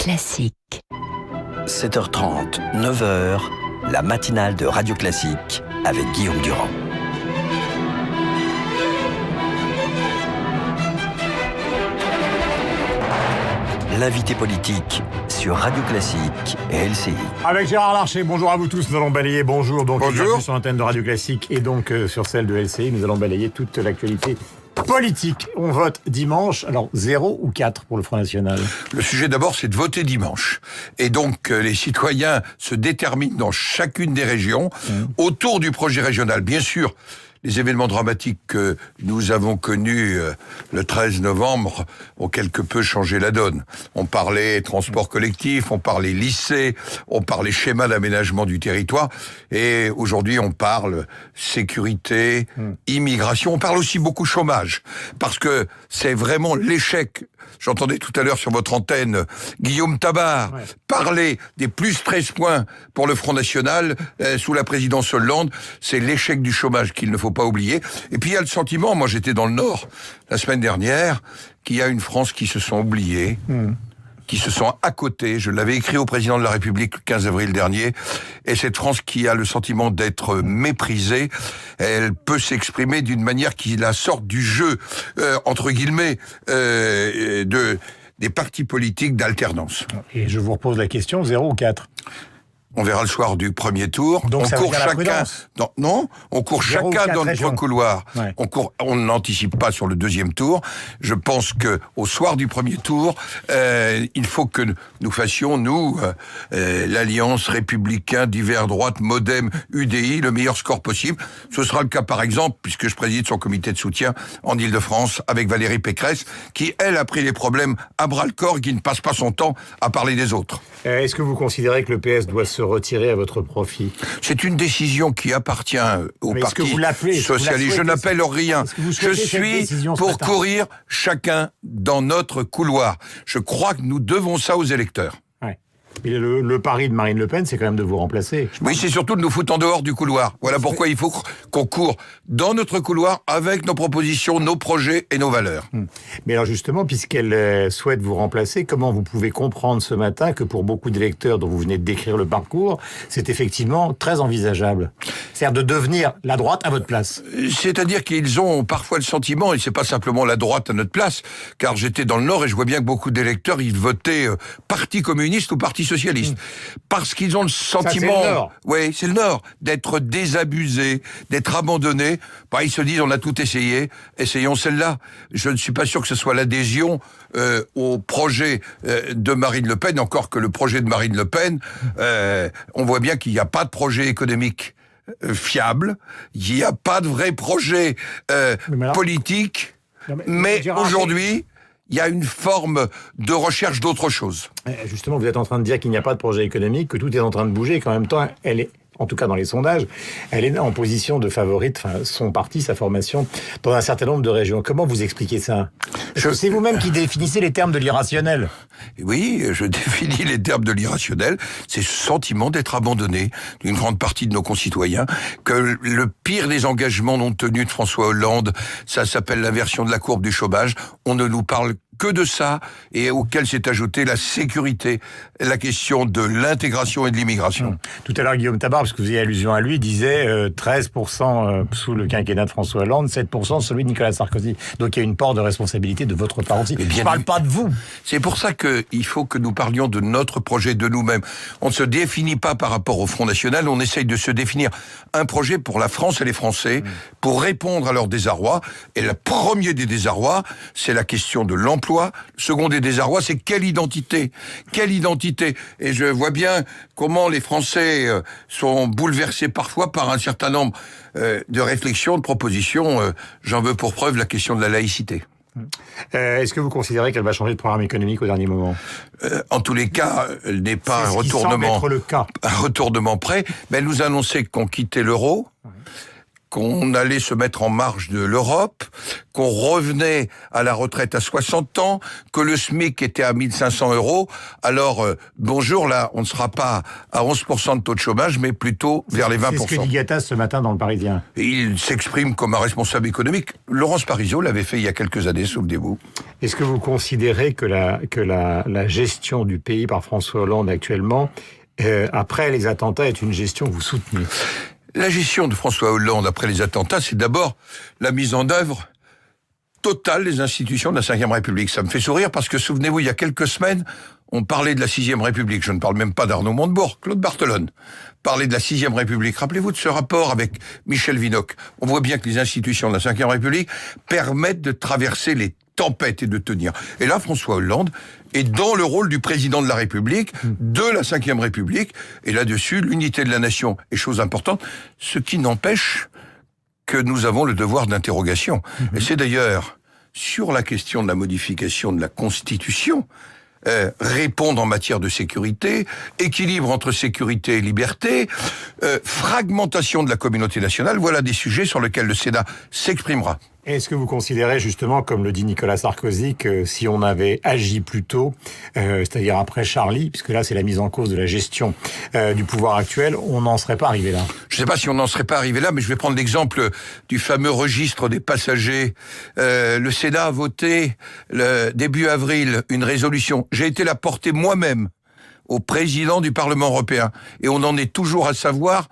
Classique. 7h30, 9h, la matinale de Radio Classique avec Guillaume Durand. L'invité politique sur Radio Classique et LCI. Avec Gérard Larcher, bonjour à vous tous, nous allons balayer, bonjour. Bonjour. Sur l'antenne de Radio Classique et donc sur celle de LCI, nous allons balayer toute l'actualité politique. On vote dimanche, alors 0 ou 4 pour le Front National? Le sujet d'abord, c'est de voter dimanche. Et donc, les citoyens se déterminent dans chacune des régions autour du projet régional. Bien sûr, les événements dramatiques que nous avons connus le 13 novembre ont quelque peu changé la donne. On parlait transport collectif, on parlait lycée, on parlait schéma d'aménagement du territoire, et aujourd'hui on parle sécurité, immigration, on parle aussi beaucoup chômage, parce que c'est vraiment l'échec. J'entendais tout à l'heure sur votre antenne Guillaume Tabar parler des plus 13 points pour le Front National sous la présidence Hollande. C'est l'échec du chômage qu'il ne faut pas oublier. Et puis il y a le sentiment, moi j'étais dans le Nord la semaine dernière, qu'il y a une France qui se sent oubliée, qui se sent à côté. Je l'avais écrit au président de la République le 15 avril dernier. Et cette France qui a le sentiment d'être méprisée, elle peut s'exprimer d'une manière qui la sorte du jeu, entre guillemets, des partis politiques d'alternance. Et je vous repose la question, 0 ou 4? On verra le soir du premier tour. Donc on ça court veut dire la chacun. prudence. Non, on court chacun dans notre couloir. Ouais. On n'anticipe pas sur le deuxième tour. Je pense que au soir du premier tour, il faut que nous fassions l'alliance républicain divers droite MoDem UDI le meilleur score possible. Ce sera le cas par exemple puisque je préside son comité de soutien en Île-de-France avec Valérie Pécresse qui elle a pris les problèmes à bras le corps, qui ne passe pas son temps à parler des autres. Est-ce que vous considérez que le PS doit se retirer à votre profit? C'est une décision qui appartient au Parti socialiste. Je n'appelle rien. Je suis pour courir chacun dans notre couloir. Je crois que nous devons ça aux électeurs. Et le pari de Marine Le Pen, c'est quand même de vous remplacer. Oui, c'est surtout de nous foutre en dehors du couloir. Voilà pourquoi il faut qu'on court dans notre couloir avec nos propositions, nos projets et nos valeurs. Mais alors justement, puisqu'elle souhaite vous remplacer, comment vous pouvez comprendre ce matin que pour beaucoup d'électeurs dont vous venez de décrire le parcours, c'est effectivement très envisageable? C'est-à-dire de devenir la droite à votre place. C'est-à-dire qu'ils ont parfois le sentiment, et c'est pas simplement la droite à notre place, car j'étais dans le Nord et je vois bien que beaucoup d'électeurs, ils votaient Parti communiste ou Parti socialiste. Parce qu'ils ont le sentiment... Ça, c'est le Nord. Oui, c'est le Nord. D'être désabusés, d'être abandonnés. Bah, ils se disent, on a tout essayé, essayons celle-là. Je ne suis pas sûr que ce soit l'adhésion au projet de Marine Le Pen, encore que le projet de Marine Le Pen, on voit bien qu'il n'y a pas de projet économique fiable, il n'y a pas de vrai projet politique, mais aujourd'hui, il y a une forme de recherche d'autre chose. Justement, vous êtes en train de dire qu'il n'y a pas de projet économique, que tout est en train de bouger, et qu'en même temps, elle est, en tout cas dans les sondages, elle est en position de favorite, son parti, sa formation, dans un certain nombre de régions. Comment vous expliquez ça? C'est vous-même qui définissez les termes de l'irrationnel. Oui, je définis les termes de l'irrationnel. C'est ce sentiment d'être abandonné d'une grande partie de nos concitoyens, que le pire des engagements non tenus de François Hollande, ça s'appelle l'inversion de la courbe du chômage. On ne nous parle que de ça, et auquel s'est ajoutée la sécurité, la question de l'intégration et de l'immigration. Tout à l'heure, Guillaume Tabar, parce que vous faisiez allusion à lui, disait 13% sous le quinquennat de François Hollande, 7% celui de Nicolas Sarkozy. Donc il y a une part de responsabilité de votre part aussi. Je ne parle pas de vous. C'est pour ça qu'il faut que nous parlions de notre projet, de nous-mêmes. On ne se définit pas par rapport au Front National, on essaye de se définir un projet pour la France et les Français, pour répondre à leur désarroi. Et le premier des désarrois, c'est la question de l'emploi. Le second des désarrois, c'est quelle identité? Quelle identité? Et je vois bien comment les Français sont bouleversés parfois par un certain nombre de réflexions, de propositions. J'en veux pour preuve la question de la laïcité. Est-ce que vous considérez qu'elle va changer de programme économique au dernier moment? En tous les cas, elle n'est pas un retournement prêt, mais elle nous a annoncé qu'on quittait l'euro, qu'on allait se mettre en marge de l'Europe, qu'on revenait à la retraite à 60 ans, que le SMIC était à 1500 €. Alors, bonjour, là, on ne sera pas à 11% de taux de chômage, mais plutôt vers les 20%. C'est ce que dit Gattaz ce matin dans Le Parisien. Et il s'exprime comme un responsable économique. Laurence Parisot l'avait fait il y a quelques années, souvenez-vous. Est-ce que vous considérez que la gestion du pays par François Hollande actuellement, après les attentats, est une gestion que vous soutenez? La gestion de François Hollande après les attentats, c'est d'abord la mise en œuvre totale des institutions de la Ve République. Ça me fait sourire parce que, souvenez-vous, il y a quelques semaines, on parlait de la Sixième République. Je ne parle même pas d'Arnaud Montebourg, Claude Barthelone parlait de la Sixième République. Rappelez-vous de ce rapport avec Michel Vinocq. On voit bien que les institutions de la Ve République permettent de traverser les tempête et de tenir. Et là, François Hollande est dans le rôle du président de la République, de la Ve République, et là-dessus, l'unité de la nation est chose importante, ce qui n'empêche que nous avons le devoir d'interrogation. Et c'est d'ailleurs sur la question de la modification de la Constitution, répondre en matière de sécurité, équilibre entre sécurité et liberté, fragmentation de la communauté nationale, voilà des sujets sur lesquels le Sénat s'exprimera. Est-ce que vous considérez justement, comme le dit Nicolas Sarkozy, que si on avait agi plus tôt, c'est-à-dire après Charlie, puisque là c'est la mise en cause de la gestion du pouvoir actuel, on n'en serait pas arrivé là? Je ne sais pas si on n'en serait pas arrivé là, mais je vais prendre l'exemple du fameux registre des passagers. Le Sénat a voté début avril une résolution. J'ai été la porter moi-même au président du Parlement européen. Et on en est toujours à savoir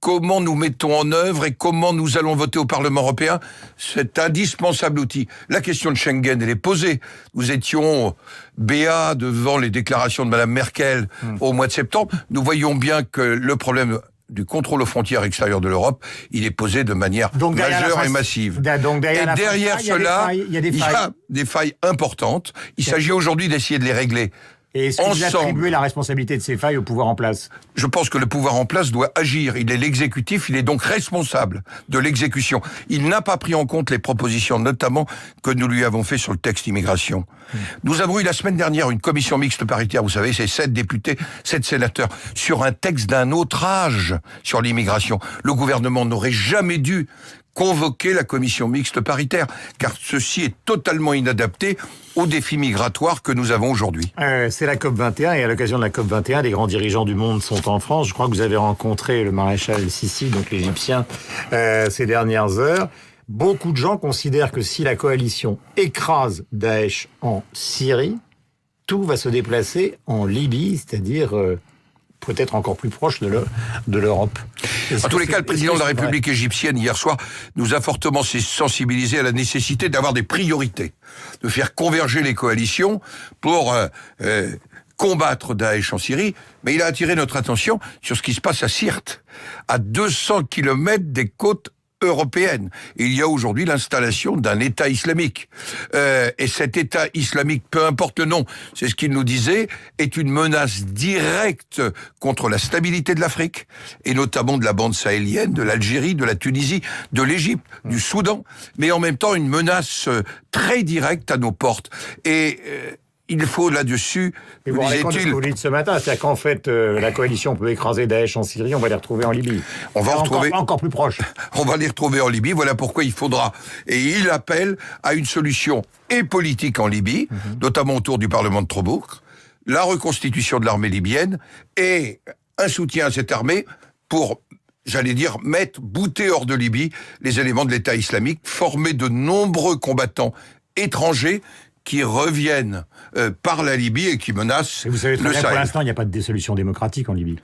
comment nous mettons en œuvre et comment nous allons voter au Parlement européen cet indispensable outil. La question de Schengen, elle est posée. Nous étions béats devant les déclarations de Mme Merkel au mois de septembre. Nous voyons bien que le problème du contrôle aux frontières extérieures de l'Europe, il est posé de manière majeure et massive. Donc derrière cela, il y a des failles importantes. Il s'agit aujourd'hui d'essayer de les régler. Et est-ce que vous attribuez la responsabilité de ces failles au pouvoir en place? Je pense que le pouvoir en place doit agir. Il est l'exécutif, il est donc responsable de l'exécution. Il n'a pas pris en compte les propositions, notamment, que nous lui avons fait sur le texte immigration. Nous avons eu la semaine dernière une commission mixte paritaire, vous savez, c'est 7 députés, 7 sénateurs, sur un texte d'un autre âge sur l'immigration. Le gouvernement n'aurait jamais dû convoquer la commission mixte paritaire, car ceci est totalement inadapté aux défis migratoires que nous avons aujourd'hui. C'est la COP21, et à l'occasion de la COP21, les grands dirigeants du monde sont en France. Je crois que vous avez rencontré le maréchal Sissi, donc l'Égyptien, ces dernières heures. Beaucoup de gens considèrent que si la coalition écrase Daesh en Syrie, tout va se déplacer en Libye, c'est-à-dire peut-être encore plus proche de l'Europe. En tous les cas, le président de la République égyptienne, hier soir, nous a fortement sensibilisés à la nécessité d'avoir des priorités, de faire converger les coalitions pour combattre Daesh en Syrie, mais il a attiré notre attention sur ce qui se passe à Sirte, à 200 km des côtes européenne. Il y a aujourd'hui l'installation d'un État islamique. Et cet État islamique, peu importe le nom, c'est ce qu'il nous disait, est une menace directe contre la stabilité de l'Afrique, et notamment de la bande sahélienne, de l'Algérie, de la Tunisie, de l'Égypte, du Soudan, mais en même temps une menace très directe à nos portes. Et il faut là-dessus, et vous rendez compte de ce que vous dites ce matin, c'est-à-dire qu'en fait, la coalition peut écraser Daesh en Syrie, on va les retrouver en Libye. On va retrouver encore plus proche. On va les retrouver en Libye, voilà pourquoi il faudra. Et il appelle à une solution et politique en Libye, notamment autour du Parlement de Tobrouk, la reconstitution de l'armée libyenne et un soutien à cette armée pour, j'allais dire, bouter hors de Libye les éléments de l'État islamique, former de nombreux combattants étrangers qui reviennent par la Libye et qui menacent et vous savez très le bien, Sahel. Pour l'instant, il n'y a pas de solution démocratique en Libye.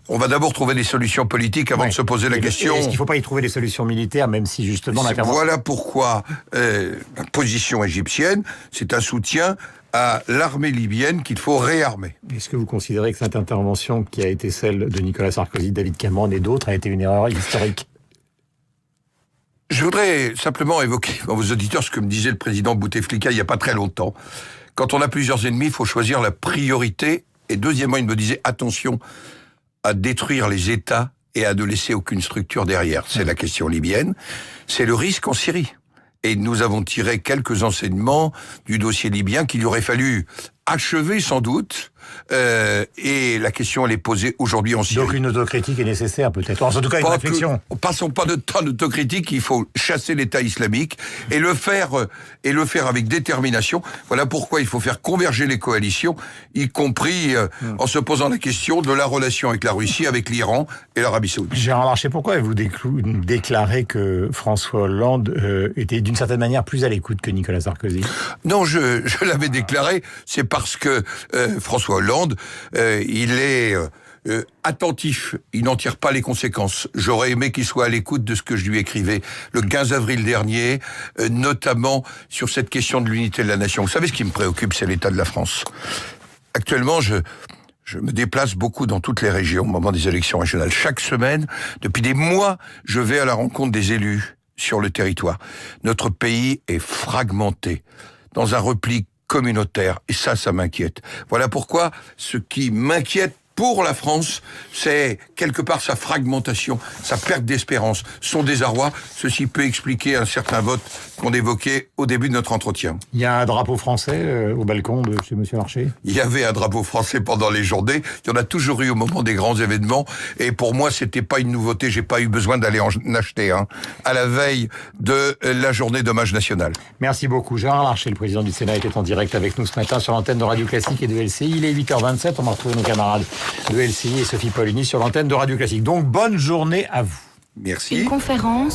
On va d'abord trouver des solutions politiques avant de se poser la question. Est-ce qu'il ne faut pas y trouver des solutions militaires, même si justement l'intervention... Voilà pourquoi la position égyptienne, c'est un soutien à l'armée libyenne qu'il faut réarmer. Est-ce que vous considérez que cette intervention qui a été celle de Nicolas Sarkozy, David Cameron et d'autres a été une erreur historique? Je voudrais simplement évoquer dans vos auditeurs ce que me disait le président Bouteflika il n'y a pas très longtemps. Quand on a plusieurs ennemis, il faut choisir la priorité. Et deuxièmement, il me disait attention à détruire les États et à ne laisser aucune structure derrière. C'est la question libyenne. C'est le risque en Syrie. Et nous avons tiré quelques enseignements du dossier libyen qu'il aurait fallu achever sans doute et la question elle est posée aujourd'hui en Syrie. Donc une autocritique est nécessaire peut-être. En tout cas une réflexion. Passons pas de temps d'autocritique, il faut chasser l'État islamique et le faire avec détermination. Voilà pourquoi il faut faire converger les coalitions, y compris en se posant la question de la relation avec la Russie, avec l'Iran et l'Arabie Saoudite. Gérard Larcher, pourquoi avez-vous déclaré que François Hollande était d'une certaine manière plus à l'écoute que Nicolas Sarkozy? Non, je l'avais déclaré, c'est parce que François Hollande, il est attentif, il n'en tire pas les conséquences. J'aurais aimé qu'il soit à l'écoute de ce que je lui écrivais le 15 avril dernier, notamment sur cette question de l'unité de la nation. Vous savez, ce qui me préoccupe, c'est l'état de la France. Actuellement, je me déplace beaucoup dans toutes les régions au moment des élections régionales. Chaque semaine, depuis des mois, je vais à la rencontre des élus sur le territoire. Notre pays est fragmenté dans un repli communautaire, et ça m'inquiète. Voilà pourquoi ce qui m'inquiète pour la France, c'est quelque part sa fragmentation, sa perte d'espérance, son désarroi. Ceci peut expliquer un certain vote qu'on évoquait au début de notre entretien. Il y a un drapeau français au balcon de chez Monsieur Larcher? Il y avait un drapeau français pendant les journées. Il y en a toujours eu au moment des grands événements. Et pour moi, c'était pas une nouveauté. J'ai pas eu besoin d'aller en acheter un à la veille de la journée d'hommage national. Merci beaucoup. Gérard Larcher, le président du Sénat, était en direct avec nous ce matin sur l'antenne de Radio Classique et de LCI. Il est 8h27. On va retrouver nos camarades de LCI et Sophie Paulini sur l'antenne de Radio Classique. Donc, bonne journée à vous. Merci. Une conférence